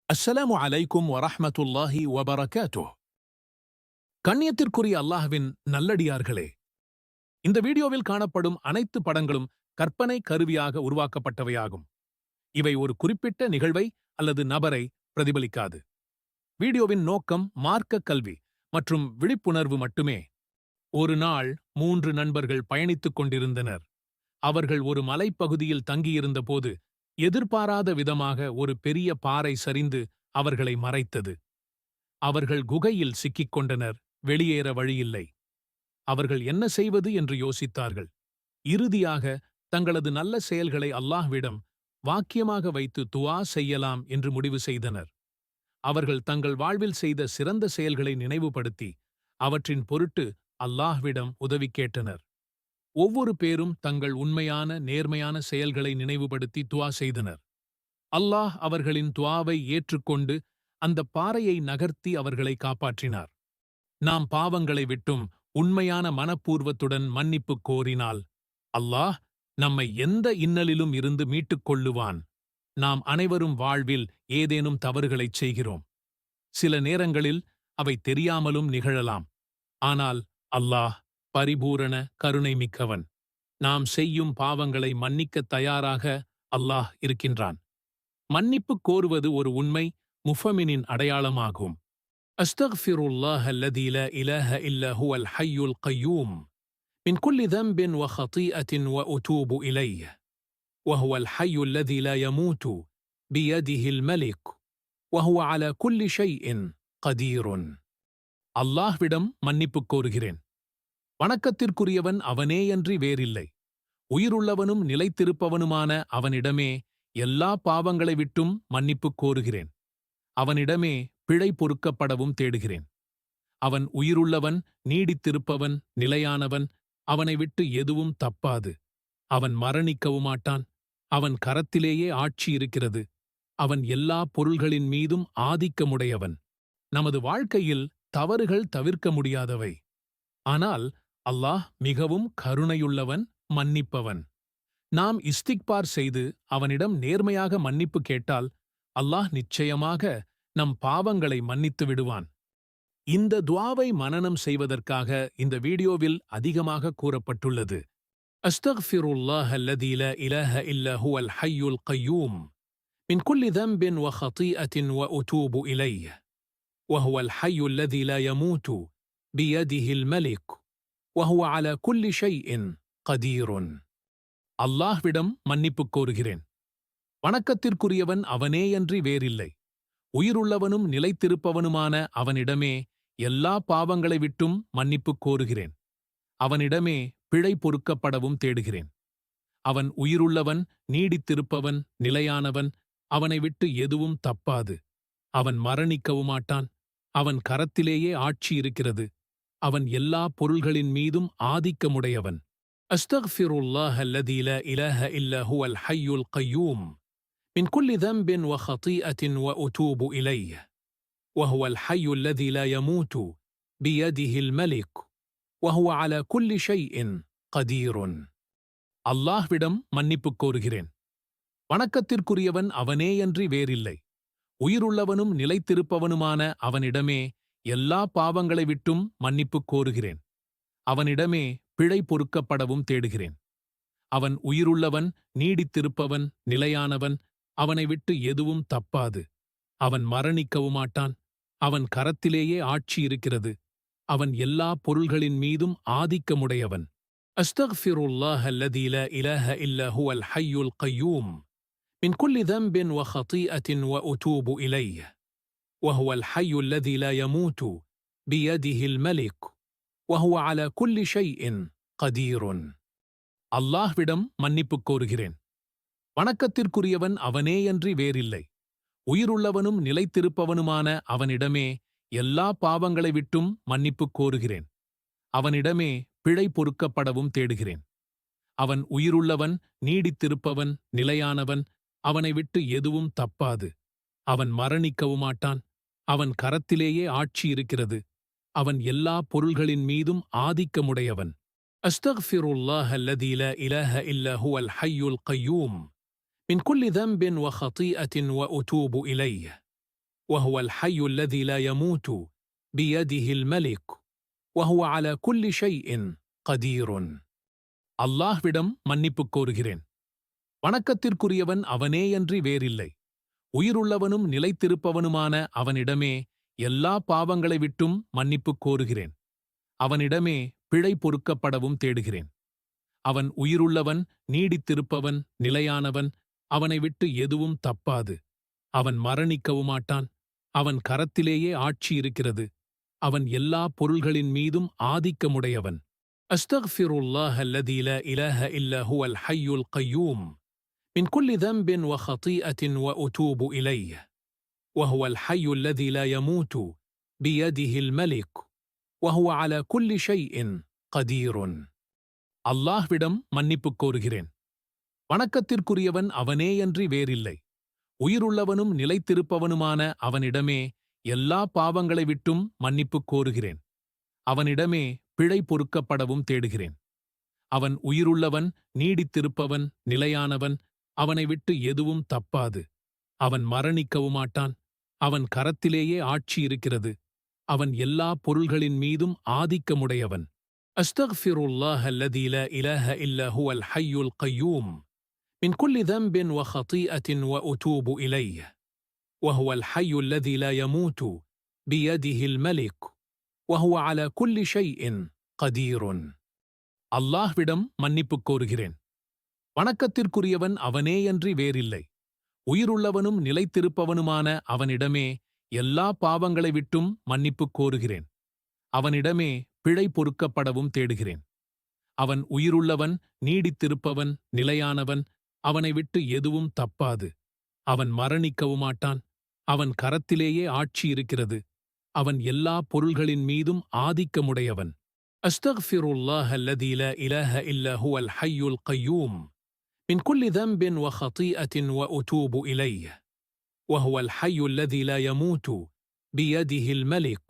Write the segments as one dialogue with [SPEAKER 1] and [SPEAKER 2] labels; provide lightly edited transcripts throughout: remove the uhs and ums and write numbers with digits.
[SPEAKER 1] அஸ்ஸலாமு அலைக்கும் வரஹ்மத்துல்லாஹி வபரகாத்துஹ். கண்ணியத்திற்குரிய அல்லாஹ்வின் நல்லடியார்களே, இந்த வீடியோவில் காணப்படும் அனைத்து படங்களும் கற்பனை கருவியாக உருவாக்கப்பட்டவையாகும். இவை ஒரு குறிப்பிட்ட நிகழ்வை அல்லது நபரை பிரதிபலிக்காது. வீடியோவின் நோக்கம் மார்க்க கல்வி மற்றும் விழிப்புணர்வு மட்டுமே. ஒரு நாள் 3 நண்பர்கள் பயணித்துக் கொண்டிருந்தனர். அவர்கள் ஒரு மலைப்பகுதியில் தங்கியிருந்தபோது எதிர்பாராத விதமாக ஒரு பெரிய பாறை சரிந்து அவர்களை மறைத்தது. அவர்கள் குகையில் சிக்கிக் கொண்டனர். வெளியேற வழியில்லை. அவர்கள் என்ன செய்வது என்று யோசித்தார்கள். இறுதியாக தங்களது நல்ல செயல்களை அல்லாஹ்விடம் வாக்கியமாக வைத்து துஆ செய்யலாம் என்று முடிவு செய்தனர். அவர்கள் தங்கள் வாழ்வில் செய்த சிறந்த செயல்களை நினைவுபடுத்தி அவற்றின் பொருட்டு அல்லாஹ்விடம் உதவி கேட்டனர். ஒவ்வொரு பேரும் தங்கள் உண்மையான நேர்மையான செயல்களை நினைவுபடுத்தி துஆ செய்தனர். அல்லாஹ் அவர்களின் துஆவை ஏற்றுக்கொண்டு அந்த பாறையை நகர்த்தி அவர்களை காப்பாற்றினார். நாம் பாவங்களை விட்டும் உண்மையான மனப்பூர்வத்துடன் மன்னிப்பு கோரினால் அல்லாஹ் நம்மை எந்த இன்னலிலும் இருந்து மீட்டுக் கொள்ளுவான். நாம் அனைவரும் வாழ்வில் ஏதேனும் தவறுகளைச் செய்கிறோம். சில நேரங்களில் அவை தெரியாமலும் நிகழலாம். ஆனால் அல்லாஹ் பரிபூரண கருணை மிக்கவன். நாம் செய்யும் பாவங்களை மன்னிக்கத் தயாராக அல்லாஹ் இருக்கின்றான். மன்னிப்பு கோருவது ஒரு உண்மை முஃமினின் அடையாளமாகும். அஸ்தக்ஃபிருல்லாஹ அல்லதி லா இலாஹ இல்லா ஹுவல் ஹய்யுல் கய்யூம் மின் குல்லி தம்பின் வ ஹதீஅத்தின் வ உதூபு இலைஹ் வஹுவல் ஹய்யு அல்லதி லா யமூது பியதிஹில் மலிக் வஹுவ அலா குல்லி ஷைஇன் கதீருன். அல்லாஹ்விடம் மன்னிப்பு கோருகிறேன். வணக்கத்திற்குரியவன் அவனேயன்றி வேறில்லை. உயிருள்ளவனும் நிலைத்திருப்பவனுமான அவனிடமே எல்லா பாவங்களை விட்டும் மன்னிப்பு கோருகிறேன். அவனிடமே பிழை பொறுக்கப்படவும் தேடுகிறேன். அவன் உயிருள்ளவன், நீடித்திருப்பவன், நிலையானவன். அவனை விட்டு எதுவும் தப்பாது. அவன் மரணிக்கவுமாட்டான். அவன் கரத்திலேயே ஆட்சி இருக்கிறது. அவன் எல்லா பொருள்களின் மீதும் ஆதிக்கமுடையவன். நமது வாழ்க்கையில் தவறுகள் தவிர்க்க முடியாதவை. ஆனால் அல்லாஹ் மிகவும் கருணையுள்ளவன், மன்னிப்பவன். நாம் இஸ்திக்பார் செய்து அவனிடம் நேர்மையாக மன்னிப்பு கேட்டால் அல்லாஹ் நிச்சயமாக நம் பாவங்களை மன்னித்து விடுவான். இந்த துஆவை மனனம் செய்வதற்காக இந்த வீடியோவில் அதிகமாக கூறப்பட்டுள்ளது. அஸ்தக்ஃபிருல்லாஹ அல்லதி லா இலாஹ இல்லா ஹுவல் ஹய்யுல் கய்யூம் மின் குல்லி தம்பின் வ ஹதீஅத்தின் வ உதூபு இலைஹ் வஹுவல் ஹய்யு அல்லதி லா யமூது பியதிஹில் மலிக் வஹுவ அலா குல்லி ஷைஇன் கதீருன். அல்லாஹ்விடம் மன்னிப்பு கோருகிறேன். வணக்கத்திற்குரியவன் அவனேயன்றி வேறில்லை. உயிருள்ளவனும் நிலைத்திருப்பவனுமான அவனிடமே எல்லா பாவங்களை விட்டும் மன்னிப்பு கோருகிறேன். அவனிடமே பிழை பொறுக்கப்படவும் தேடுகிறேன். அவன் உயிருள்ளவன், நீடித்திருப்பவன், நிலையானவன். அவனை விட்டு எதுவும் தப்பாது. அவன் மரணிக்கவுமாட்டான். அவன் கரத்திலேயே ஆட்சி இருக்கிறது. அவன் எல்லா பொருள்களின் மீதும் ஆதிக்கமுடையவன். அஸ்தக்ஃபிருல்லாஹ அல்லதி லா இலாஹ இல்லா ஹுவல் ஹய்யுல் கய்யூம் மின் குல்லி தம்பின் வ ஹதீஅத்தின் வ உதூபு இலைஹ் வஹுவல் ஹய்யு அல்லதி லா யமூது பியதிஹில் மலிக் வஹுவ அலா குல்லி ஷைஇன் கதீருன். அல்லாஹ்விடம் மன்னிப்பு கோருகிறேன். வணக்கத்திற்குரியவன் அவனேயன்றி வேறில்லை. உயிருள்ளவனும் நிலைத்திருப்பவனுமான அவனிடமே எல்லா பாவங்களை விட்டும் மன்னிப்பு கோருகிறேன். அவனிடமே பிழை பொறுக்கப்படவும் தேடுகிறேன். அவன் உயிருள்ளவன், நீடித்திருப்பவன், நிலையானவன். அவனை விட்டு எதுவும் தப்பாது. அவன் மரணிக்கவுமாட்டான். அவன் கரத்திலேயே ஆட்சி இருக்கிறது. அவன் எல்லா பொருள்களின் மீதும் ஆதிக்கமுடையவன். அஸ்தக்ஃபிருல்லாஹ அல்லதி லா இலாஹ இல்லா ஹுவல் ஹய்யுல் கய்யூம் மின் குல்லி தம்பின் வ ஹதீஅத்தின் வ உதூபு இலைஹ் வஹுவல் ஹய்யு அல்லதி லா யமூது பியதிஹில் மலிக் வஹுவ அலா குல்லி ஷைஇன் கதீருன். அல்லாஹ்விடம் மன்னிப்பு கோருகிறேன். வணக்கத்திற்குரியவன் அவனேயன்றி வேறில்லை. உயிருள்ளவனும் நிலைத்திருப்பவனுமான அவனிடமே எல்லா பாவங்களை விட்டும் மன்னிப்பு கோருகிறேன். அவனிடமே பிழை பொறுக்கப்படவும் தேடுகிறேன். அவன் உயிருள்ளவன், நீடித்திருப்பவன், நிலையானவன். அவனை விட்டு எதுவும் தப்பாது. அவன் மரணிக்கவுமாட்டான். அவன் கரத்திலேயே ஆட்சி இருக்கிறது. அவன் எல்லா பொருள்களின் மீதும் ஆதிக்கமுடையவன். அஸ்தக்ஃபிருல்லாஹ அல்லதி லா இலாஹ இல்லா ஹுவல் ஹய்யுல் கய்யூம் மின் குல்லி தம்பின் வ ஹதீஅத்தின் வ உதூபு இலைஹ் وهو الحي الذي لا يموت بيده الملك وهو على كل شيء قدير. அல்லாஹ்விடம் மன்னிப்புக் கோருகிறேன். வணக்கத்திற்குரியவன் அவனேயன்றி வேறில்லை. உயிருள்ளவனும் நிலைத்திருப்பவனுமான அவனிடமே எல்லா பாவங்களை விட்டும் மன்னிப்புக் கோருகிறேன். அவனிடமே பிழை பொறுக்கப்படவும் தேடுகிறேன். அவன் உயிருள்ளவன், நீடித்திருப்பவன், நிலையானவன். அவனை விட்டு எதுவும் தப்பாது. அவன் மரணிக்கவுமாட்டான். அவன் கரத்திலேயே ஆட்சி இருக்கிறது. அவன் எல்லா பொருள்களின் மீதும் ஆதிக்கமுடையவன். அஸ்தக்ஃபிருல்லாஹ அல்லதீ லா இலாஹ இல்லா ஹுவல் ஹய்யுல் கய்யூம் மின் குல்லி தம்பின் வ ஹதீஅத்தின் வ உதூபு இலைஹ் وهو الحي الذي لا يموت بيده الملك وهو على كل شيء قدير. அல்லாஹ்விடம் மன்னிப்புக் கோருகிறேன். வணக்கத்திற்குரியவன் அவனேயன்றி வேறில்லை. உயிருள்ளவனும் நிலைத்திருப்பவனுமான அவனிடமே எல்லா பாவங்களை விட்டும் மன்னிப்புக் கோருகிறேன். அவனிடமே பிழை பொறுக்கப்படவும் தேடுகிறேன். அவன் உயிருள்ளவன், நீடித்திருப்பவன், நிலையானவன். அவனை விட்டு எதுவும் தப்பாது. அவன் மரணிக்கவுமாட்டான். அவன் கரத்திலேயே ஆட்சி இருக்கிறது. அவன் எல்லா பொருள்களின் மீதும் ஆதிக்கமுடையவன். அஸ்தக்ஃபிருல்லாஹ அல்லதீ லா இலாஹ இல்லா ஹுவல் ஹய்யுல் கய்யூம் மின் குல்லி தம்பின் வ ஹதீஅத்தின் வ உதூபு இலைஹ் وهو الحي الذي لا يموت بيده الملك وهو على كل شيء قدير. அல்லாஹ்விடம் மன்னிப்புக் கோருகிறேன். வணக்கத்திற்குரியவன் அவனேயன்றி வேறில்லை. உயிருள்ளவனும் நிலைத்திருப்பவனுமான அவனிடமே எல்லா பாவங்களை விட்டும் மன்னிப்புக் கோருகிறேன். அவனிடமே பிழை பொறுக்கப்படவும் தேடுகிறேன். அவன் உயிருள்ளவன், நீடித்திருப்பவன், நிலையானவன். அவனை விட்டு எதுவும் தப்பாது. அவன் மரணிக்கவுமாட்டான். அவன் கரத்திலேயே ஆட்சி இருக்கிறது. அவன் எல்லா பொருள்களின் மீதும் ஆதிக்கமுடையவன். அஸ்தக்ஃபிருல்லாஹ அல்லதீ லா இலாஹ இல்லா ஹுவல் ஹய்யுல் கய்யூம் மின் குல்லி தம்பின் வ ஹதீஅத்தின் வ உதூபு இலைஹ் وهو الحي الذي لا يموت بيده الملك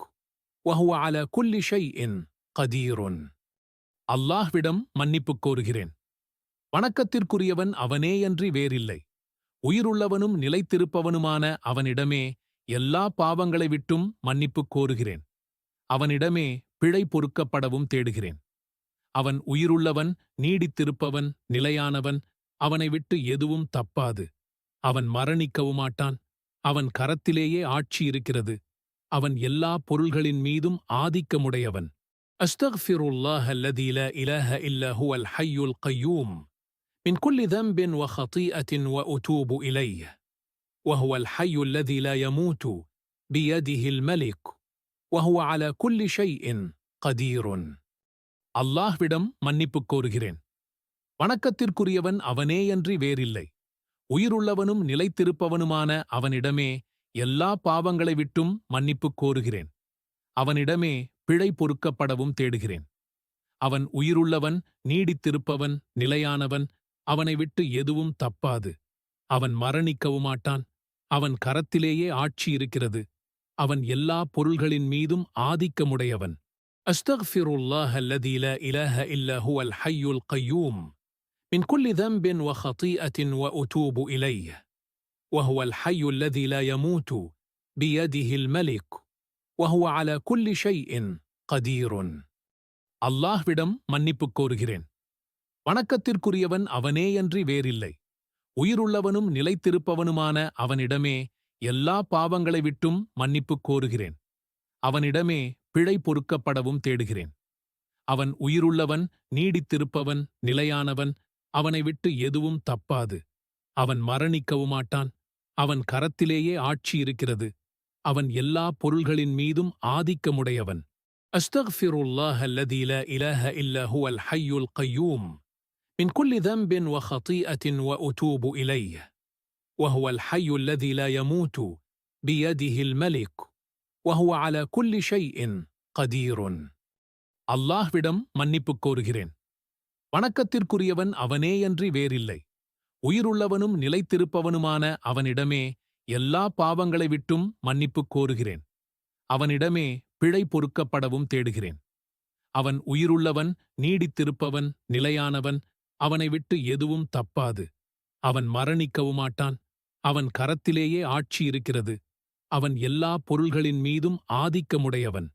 [SPEAKER 1] وهو على كل شيء قدير. அல்லாஹ்விடம் மன்னிப்புக் கோருகிறேன். வணக்கத்திற்குரியவன் அவனேயன்றி வேறில்லை. உயிருள்ளவனும் நிலைத்திருப்பவனுமான அவனிடமே எல்லா பாவங்களை விட்டும் மன்னிப்புக் கோருகிறேன். அவனிடமே பிழை பொறுக்கப்படவும் தேடுகிறேன். அவன் உயிருள்ளவன், நீடித்திருப்பவன், நிலையானவன். அவனை விட்டு எதுவும் தப்பாது. அவன் மரணிக்கவுமாட்டான். அவன் கரத்திலேயே ஆட்சி இருக்கிறது. அவன் எல்லா பொருள்களின் மீதும் ஆதிக்கமுடையவன். அஸ்தக்ஃபிருல்லாஹ அல்லதீ லா இலாஹ இல்லா ஹுவல் ஹய்யுல் கய்யூம் மின் குல்லி தம்பின் வ ஹதீஅத்தின் வ உதூபு இலைஹ் وهو الحي الذي لا يموت بيده الملك وهو على كل شيء قدير. அல்லாஹ்விடம் மன்னிப்புக் கோருகிறேன். வணக்கத்திற்குரியவன் அவனேயன்றி வேறில்லை. உயிருள்ளவனும் நிலைத்திருப்பவனுமான அவனிடமே எல்லா பாவங்களை விட்டும் மன்னிப்புக் கோருகிறேன். அவனிடமே பிழை பொறுக்கப்படவும் தேடுகிறேன். அவன் உயிருள்ளவன், நீடித்திருப்பவன், நிலையானவன். அவனை விட்டு எதுவும் தப்பாது. அவன் மரணிக்கவுமாட்டான். அவன் கரத்திலேயே ஆட்சி இருக்கிறது. அவன் எல்லா பொருள்களின் மீதும் ஆதிக்கமுடையவன். அஸ்தக்ஃபிருல்லாஹ அல்லதீ லா இலாஹ இல்லா ஹுவல் ஹய்யுல் கய்யூம் மின் குல்லி தம்பின் வ ஹதீஅத்தின் வ உதூபு இலைஹ் وهو الحي الذي لا يموت بيده الملك وهو على كل شيء قدير. அல்லாஹ்விடம் மன்னிப்புக் கோருகிறேன். வணக்கத்திற்குரியவன் அவனேயன்றி வேறில்லை. உயிருள்ளவனும் நிலைத்திருப்பவனுமான அவனிடமே எல்லா பாவங்களை விட்டும் மன்னிப்புக் கோருகிறேன். அவனிடமே பிழை பொறுக்கப்படவும் தேடுகிறேன். அவன் உயிருள்ளவன், நீடித்திருப்பவன், நிலையானவன். அவனை விட்டு எதுவும் தப்பாது. அவன் மரணிக்கவுமாட்டான். அவன் கரத்திலேயே ஆட்சி இருக்கிறது. அவன் எல்லா பொருள்களின் மீதும் ஆதிக்கமுடையவன். அஸ்தக்ஃபிருல்லாஹ அல்லதீ லா இலாஹ இல்லா ஹுவல் ஹய்யுல் கய்யூம் மின் குல்லி தம்பின் வ ஹதீஅத்தின் வ உதூபு இலைஹ் وهو الحي الذي لا يموت بيده الملك وهو على كل شيء قدير. அல்லாஹ்விடம் மன்னிப்புக் கோருகிறேன். வணக்கத்திற்குரியவன் அவனேயன்றி வேறில்லை. உயிருள்ளவனும் நிலைத்திருப்பவனுமான அவனிடமே எல்லா பாவங்களை விட்டும் மன்னிப்புக் கோருகிறேன். அவனிடமே பிழை பொறுக்கப்படவும் தேடுகிறேன். அவன் உயிருள்ளவன், நீடித்திருப்பவன், நிலையானவன். அவனை விட்டு எதுவும் தப்பாது. அவன் மரணிக்கவுமாட்டான். அவன் கரத்திலேயே ஆட்சி இருக்கிறது. அவன் எல்லா பொருள்களின் மீதும் ஆதிக்கமுடையவன்.